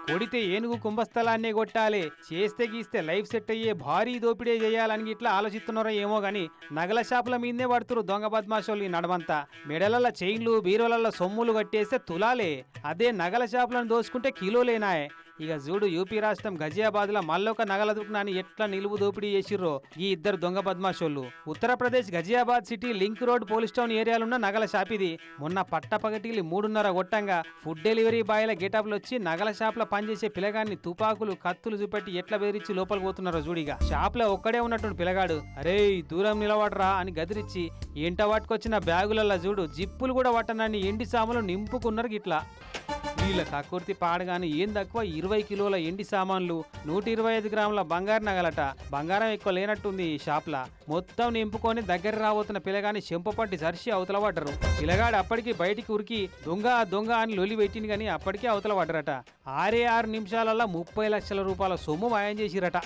కొడితే ఏనుగు కుంభస్థలాన్నే కొట్టాలి, చేస్తే గీస్తే లైఫ్ సెట్ అయ్యే భారీ దోపిడీ చేయాలని ఇట్లా ఆలోచిస్తున్నారో ఏమో గాని నగల షాపుల మీదనే పడుతురు దొంగ బద్మాషోళ్ళు ఈ నడమంతా. మెడలల్ల చైన్లు బీరోలల్ల సొమ్ములు కట్టేస్తే తులాలే, అదే నగల షాపులను దోసుకుంటే కిలోలేనాయే. ఇక చూడు యూపీ రాష్ట్రం గజియాబాద్ లో మళ్ళొక నగల దుకాణాన్ని ఎట్లా నిలువు దోపిడీ చేసిర్రో ఈ ఇద్దరు దొంగ బద్మాషోళ్ళు. Uttar Pradesh Ghaziabad city link road police town ఏరియాలున్న నగల షాప్ ఇది. మొన్న పట్టపగటిలి 3:30 గొట్టంగా ఫుడ్ డెలివరీ బాయ్ల గెటప్లు వచ్చి నగల షాప్ లో పనిచేసే పిల్లగాన్ని తుపాకులు కత్తులు చూపెట్టి ఎట్లా బెదిరించి లోపలికి పోతున్నారో చూడిగా. షాప్ లో ఒక్కడే ఉన్నట్టు పిల్లగాడు అరే దూరం నిలబడరా అని గదిరిచ్చి ఎంట పట్టుకొచ్చిన బ్యాగులల్లా చూడు జిప్పులు కూడా పట్టనని ఎండి సాములు నింపుకున్నారు గిట్లా. వీళ్ళ కక్కుర్తి పాడగాని ఏం తక్కువ 20 కిలోల ఎండి సామాన్లు, 125 గ్రాముల బంగారు నగలట. బంగారం ఎక్కువ లేనట్టుంది ఈ షాప్లా. మొత్తం నింపుకొని దగ్గర రాబోతున్న పిల్లగాని చెంపపట్టి సరిసి అవతల పడ్డరు. పిల్లగాడు అప్పటికి బయటికి ఉరికి దొంగ దొంగ అని లొలి పెట్టింది గాని అప్పటికే అవతల పడ్డరట. 6 నిమిషాలలో 30 లక్షల రూపాయల సొమ్ము మాయం చేసిరట.